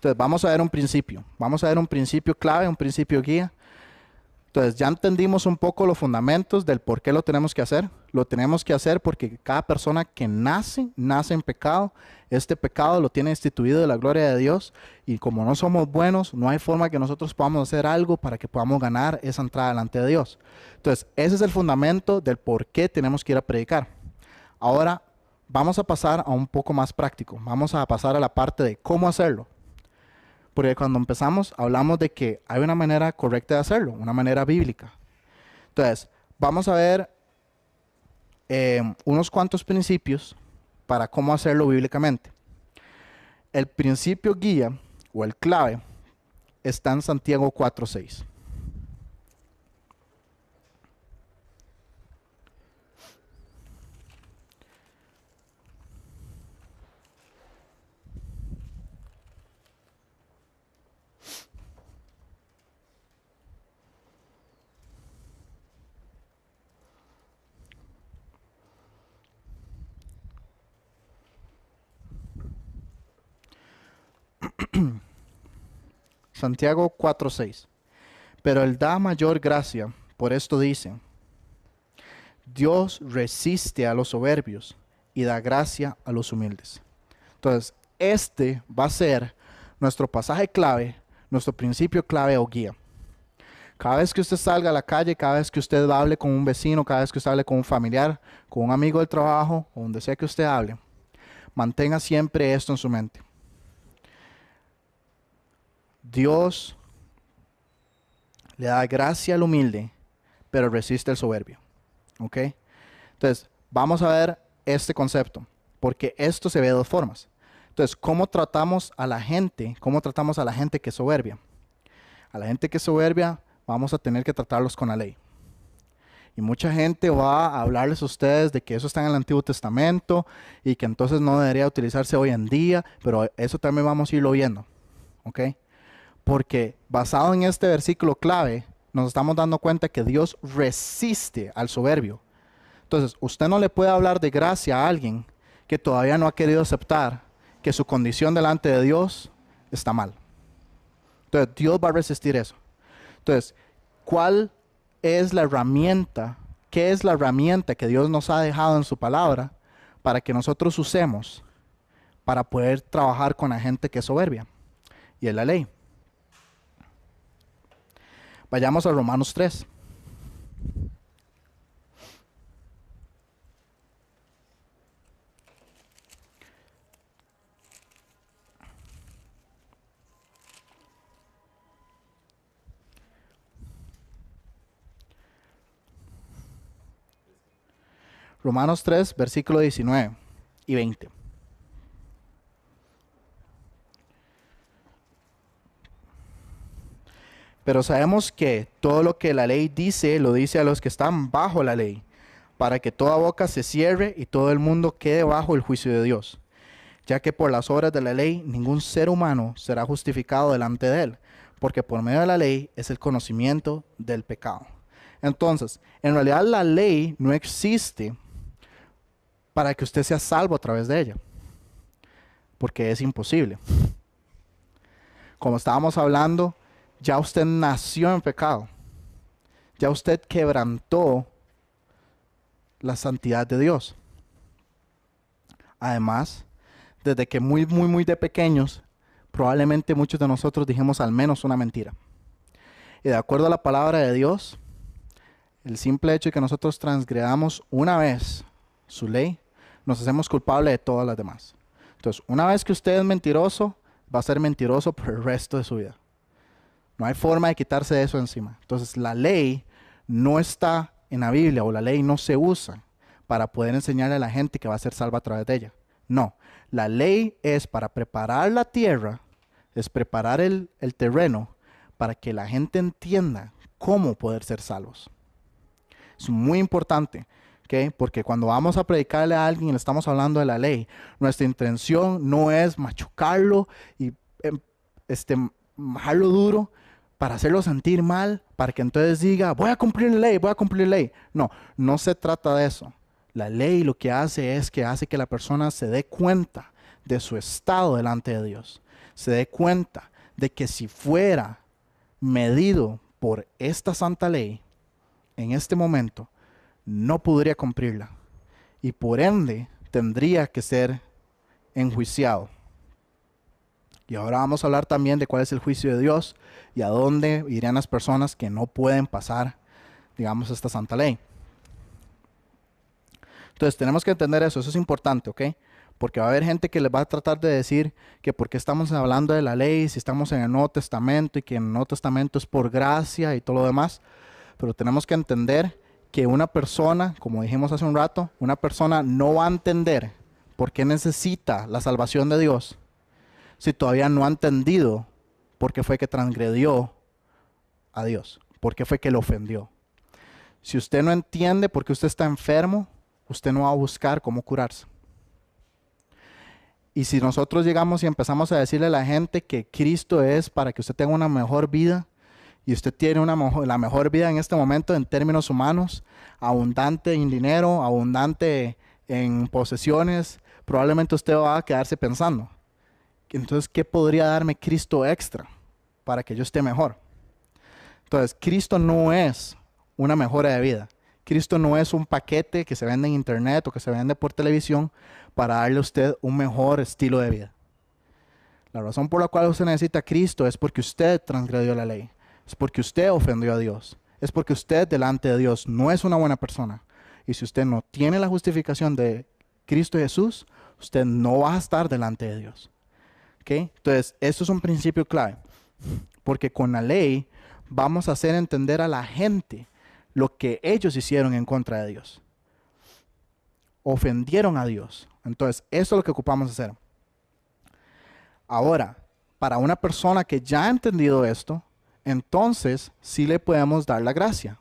Entonces vamos a ver un principio. Vamos a ver un principio clave, un principio guía. Entonces ya entendimos un poco los fundamentos del por qué lo tenemos que hacer. Lo tenemos que hacer porque cada persona que nace en pecado. Este pecado lo tiene instituido de la gloria de Dios. Y como no somos buenos, no hay forma que nosotros podamos hacer algo para que podamos ganar esa entrada delante de Dios. Entonces ese es el fundamento del por qué tenemos que ir a predicar. Ahora vamos a pasar a un poco más práctico. Vamos a pasar a la parte de cómo hacerlo. Porque cuando empezamos hablamos de que hay una manera correcta de hacerlo, una manera bíblica. Entonces, vamos a ver unos cuantos principios para cómo hacerlo bíblicamente. El principio guía o el clave está en Santiago 4:6. Santiago 4:6. Pero Él da mayor gracia, por esto dice, Dios resiste a los soberbios y da gracia a los humildes. Entonces, este va a ser nuestro pasaje clave, nuestro principio clave o guía. Cada vez que usted salga a la calle, cada vez que usted hable con un vecino, cada vez que usted hable con un familiar, con un amigo del trabajo, o donde sea que usted hable, mantenga siempre esto en su mente. Dios le da gracia al humilde, pero resiste al soberbio. ¿Ok? Entonces, vamos a ver este concepto, porque esto se ve de dos formas. Entonces, ¿cómo tratamos a la gente? ¿Cómo tratamos a la gente que es soberbia? A la gente que es soberbia, vamos a tener que tratarlos con la ley. Y mucha gente va a hablarles a ustedes de que eso está en el Antiguo Testamento y que entonces no debería utilizarse hoy en día, pero eso también vamos a irlo viendo. ¿Ok? Porque basado en este versículo clave, nos estamos dando cuenta que Dios resiste al soberbio. Entonces, usted no le puede hablar de gracia a alguien que todavía no ha querido aceptar que su condición delante de Dios está mal. Entonces, Dios va a resistir eso. Entonces, ¿cuál es la herramienta? ¿Qué es la herramienta que Dios nos ha dejado en su palabra para que nosotros usemos para poder trabajar con la gente que es soberbia? Y es la ley. Vayamos a Romanos 3. Romanos 3, versículo 19 y 20. Pero sabemos que todo lo que la ley dice, lo dice a los que están bajo la ley, para que toda boca se cierre y todo el mundo quede bajo el juicio de Dios. Ya que por las obras de la ley ningún ser humano será justificado delante de él, porque por medio de la ley es el conocimiento del pecado. Entonces, en realidad la ley no existe para que usted sea salvo a través de ella, porque es imposible. Como estábamos hablando, ya usted nació en pecado, ya usted quebrantó la santidad de Dios. Además, desde que muy de pequeños, probablemente muchos de nosotros dijimos al menos una mentira. Y de acuerdo a la palabra de Dios, el simple hecho de que nosotros transgredamos una vez su ley, nos hacemos culpables de todas las demás. Entonces, una vez que usted es mentiroso, va a ser mentiroso por el resto de su vida. No hay forma de quitarse de eso encima. Entonces, la ley no está en la Biblia o la ley no se usa para poder enseñarle a la gente que va a ser salva a través de ella. No, la ley es para preparar la tierra, es preparar el terreno para que la gente entienda cómo poder ser salvos. Es muy importante, ¿okay? Porque cuando vamos a predicarle a alguien y le estamos hablando de la ley, nuestra intención no es machucarlo y majarlo duro para hacerlo sentir mal, para que entonces diga, voy a cumplir la ley, voy a cumplir la ley. No, no se trata de eso. La ley lo que hace es que hace que la persona se dé cuenta de su estado delante de Dios, se dé cuenta de que si fuera medido por esta santa ley, en este momento, no podría cumplirla y por ende tendría que ser enjuiciado. Y ahora vamos a hablar también de cuál es el juicio de Dios y a dónde irían las personas que no pueden pasar, digamos, esta santa ley. Entonces tenemos que entender eso es importante, ¿ok? Porque va a haber gente que les va a tratar de decir que por qué estamos hablando de la ley, si estamos en el Nuevo Testamento y que en el Nuevo Testamento es por gracia y todo lo demás. Pero tenemos que entender que una persona, como dijimos hace un rato, una persona no va a entender por qué necesita la salvación de Dios si todavía no ha entendido por qué fue que transgredió a Dios, por qué fue que le ofendió. Si usted no entiende por qué usted está enfermo, usted no va a buscar cómo curarse. Y si nosotros llegamos y empezamos a decirle a la gente que Cristo es para que usted tenga una mejor vida, y usted tiene la mejor vida en este momento en términos humanos, abundante en dinero, abundante en posesiones, probablemente usted va a quedarse pensando, entonces, ¿qué podría darme Cristo extra para que yo esté mejor? Entonces, Cristo no es una mejora de vida. Cristo no es un paquete que se vende en internet o que se vende por televisión para darle a usted un mejor estilo de vida. La razón por la cual usted necesita a Cristo es porque usted transgredió la ley. Es porque usted ofendió a Dios. Es porque usted delante de Dios no es una buena persona. Y si usted no tiene la justificación de Cristo Jesús, usted no va a estar delante de Dios. ¿Okay? Entonces, esto es un principio clave. Porque con la ley vamos a hacer entender a la gente lo que ellos hicieron en contra de Dios. Ofendieron a Dios. Entonces, eso es lo que ocupamos hacer. Ahora, para una persona que ya ha entendido esto, entonces sí le podemos dar la gracia.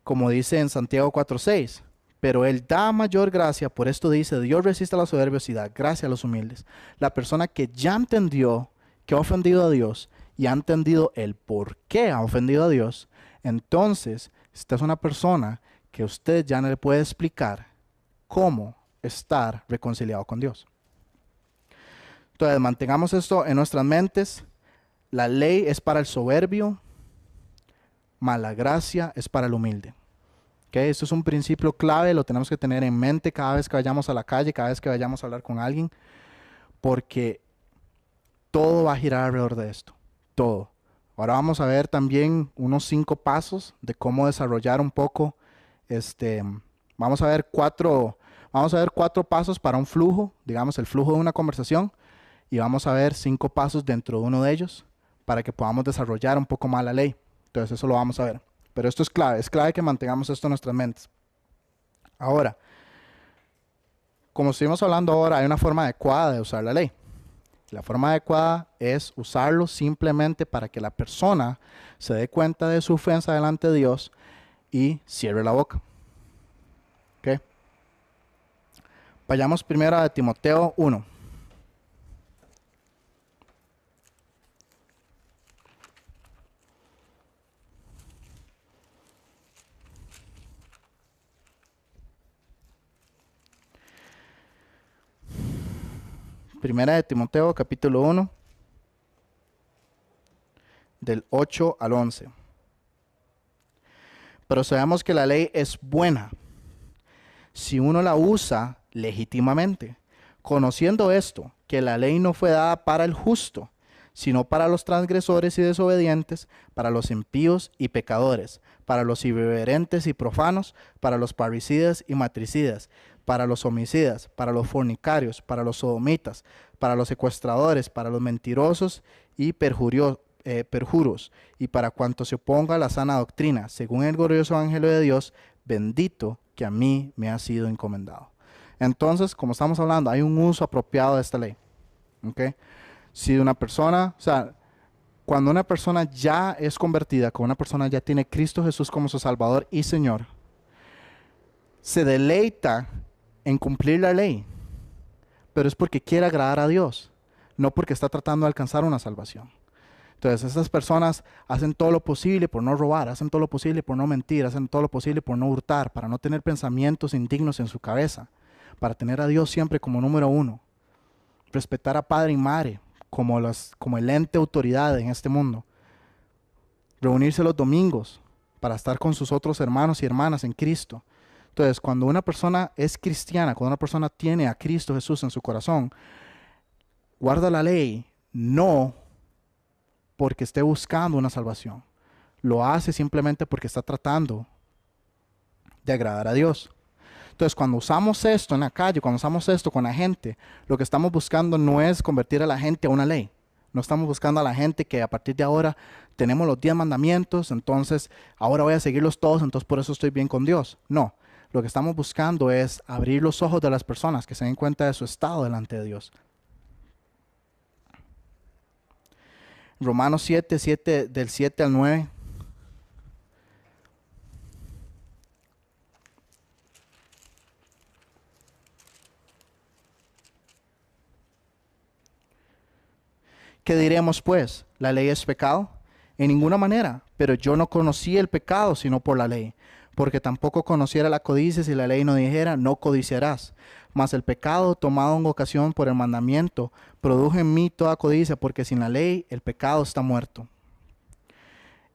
Como dice en Santiago 4:6, pero Él da mayor gracia, por esto dice, Dios resiste a los soberbios y da gracia a los humildes. La persona que ya entendió que ha ofendido a Dios y ha entendido el por qué ha ofendido a Dios, entonces esta es una persona que usted ya no le puede explicar cómo estar reconciliado con Dios. Entonces, mantengamos esto en nuestras mentes. La ley es para el soberbio, mas la gracia es para el humilde. ¿Okay? Esto es un principio clave, lo tenemos que tener en mente cada vez que vayamos a la calle, cada vez que vayamos a hablar con alguien, porque todo va a girar alrededor de esto, todo. Ahora vamos a ver también unos 5 pasos de cómo desarrollar un poco, vamos a ver cuatro pasos para un flujo, digamos el flujo de una conversación, y vamos a ver 5 pasos dentro de uno de ellos para que podamos desarrollar un poco más la ley. Entonces eso lo vamos a ver. Pero esto es clave que mantengamos esto en nuestras mentes. Ahora, como estuvimos hablando ahora, hay una forma adecuada de usar la ley. La forma adecuada es usarlo simplemente para que la persona se dé cuenta de su ofensa delante de Dios y cierre la boca. ¿Okay? Vayamos primero a Timoteo 1. Primera de Timoteo, capítulo 1, del 8 al 11. Pero sabemos que la ley es buena si uno la usa legítimamente, conociendo esto, que la ley no fue dada para el justo, sino para los transgresores y desobedientes, para los impíos y pecadores, para los irreverentes y profanos, para los parricidas y matricidas, para los homicidas, para los fornicarios, para los sodomitas, para los secuestradores, para los mentirosos y perjuros, y para cuantos se oponga a la sana doctrina, según el glorioso evangelio de Dios, bendito que a mí me ha sido encomendado. Entonces, como estamos hablando, hay un uso apropiado de esta ley. ¿Okay? Si una persona, cuando una persona ya es convertida, cuando una persona ya tiene a Cristo Jesús como su Salvador y Señor, se deleita en cumplir la ley, pero es porque quiere agradar a Dios, no porque está tratando de alcanzar una salvación. Entonces, estas personas hacen todo lo posible por no robar, hacen todo lo posible por no mentir, hacen todo lo posible por no hurtar, para no tener pensamientos indignos en su cabeza, para tener a Dios siempre como número uno, respetar a padre y madre como el ente autoridad en este mundo, reunirse los domingos para estar con sus otros hermanos y hermanas en Cristo. Entonces, cuando una persona es cristiana, cuando una persona tiene a Cristo Jesús en su corazón, guarda la ley, no porque esté buscando una salvación. Lo hace simplemente porque está tratando de agradar a Dios. Entonces, cuando usamos esto en la calle, cuando usamos esto con la gente, lo que estamos buscando no es convertir a la gente a una ley. No estamos buscando a la gente que a partir de ahora tenemos los 10 mandamientos, entonces ahora voy a seguirlos todos, entonces por eso estoy bien con Dios. No, lo que estamos buscando es abrir los ojos de las personas que se den cuenta de su estado delante de Dios. Romanos 7, del 7 al 9. ¿Qué diremos pues? ¿La ley es pecado? En ninguna manera, pero yo no conocí el pecado sino por la ley, porque tampoco conociera la codicia si la ley no dijera, no codiciarás. Mas el pecado, tomado en ocasión por el mandamiento, produjo en mí toda codicia, porque sin la ley el pecado está muerto.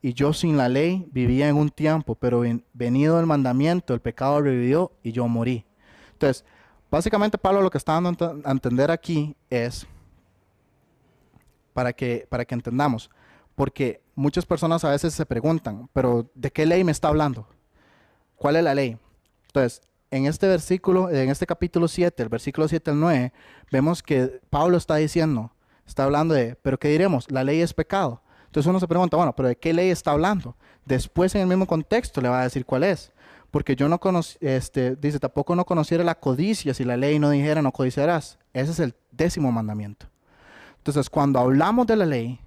Y yo sin la ley vivía en un tiempo, pero venido el mandamiento, el pecado revivió y yo morí. Entonces, básicamente Pablo lo que está dando a entender aquí es, para que entendamos, porque muchas personas a veces se preguntan, pero ¿de qué ley me está hablando? ¿Cuál es la ley? Entonces, en este versículo, en este capítulo 7, el versículo 7 al 9, vemos que Pablo está diciendo, está hablando de, ¿pero qué diremos? La ley es pecado. Entonces uno se pregunta, bueno, ¿pero de qué ley está hablando? Después en el mismo contexto le va a decir cuál es. Porque yo no conocí, dice, tampoco no conociera la codicia si la ley no dijera no codiciarás. Ese es el 10º mandamiento. Entonces, cuando hablamos de la ley,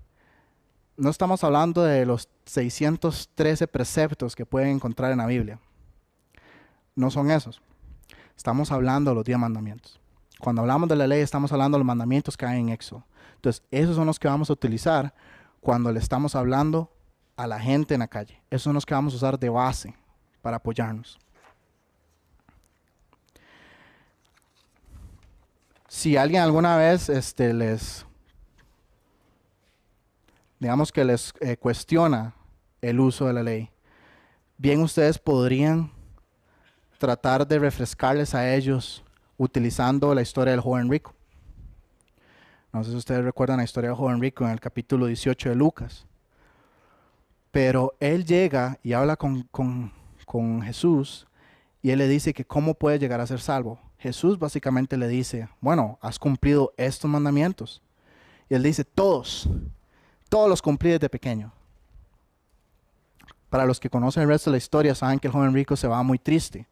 no estamos hablando de los 613 preceptos que pueden encontrar en la Biblia. No son esos. Estamos hablando de los 10 mandamientos. Cuando hablamos de la ley, estamos hablando de los mandamientos que hay en Éxodo. Entonces, esos son los que vamos a utilizar cuando le estamos hablando a la gente en la calle. Esos son los que vamos a usar de base para apoyarnos. Si alguien alguna vez digamos que les cuestiona el uso de la ley, bien ustedes podrían tratar de refrescarles a ellos utilizando la historia del joven rico. No sé si ustedes recuerdan la historia del joven rico en el capítulo 18 de Lucas. Pero él llega y habla con Jesús y él le dice que cómo puede llegar a ser salvo. Jesús básicamente le dice, bueno, has cumplido estos mandamientos. Y él dice, todos los cumplí desde pequeño. Para los que conocen el resto de la historia, saben que el joven rico se va muy triste.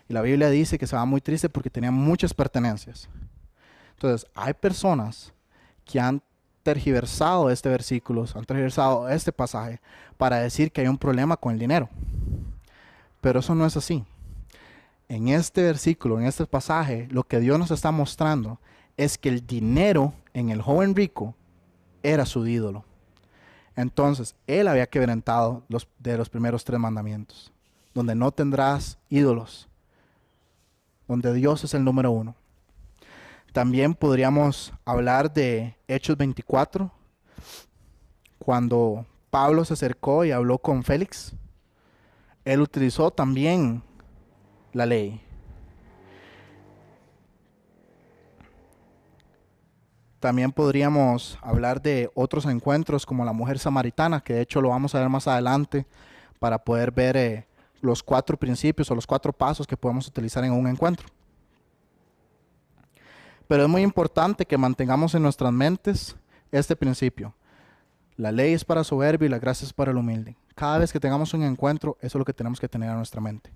Y la Biblia dice que se va muy triste porque tenía muchas pertenencias. Entonces, hay personas que han tergiversado este versículo, han tergiversado este pasaje para decir que hay un problema con el dinero. Pero eso no es así. En este versículo, en este pasaje, lo que Dios nos está mostrando es que el dinero en el joven rico era su ídolo. Entonces, él había quebrantado los primeros 3 mandamientos, donde no tendrás ídolos, donde Dios es el número 1. También podríamos hablar de Hechos 24, cuando Pablo se acercó y habló con Félix. Él utilizó también la ley. También podríamos hablar de otros encuentros como la mujer samaritana, que de hecho lo vamos a ver más adelante para poder ver los 4 principios o los 4 pasos que podemos utilizar en un encuentro. Pero es muy importante que mantengamos en nuestras mentes este principio. La ley es para soberbio y la gracia es para el humilde. Cada vez que tengamos un encuentro, eso es lo que tenemos que tener en nuestra mente.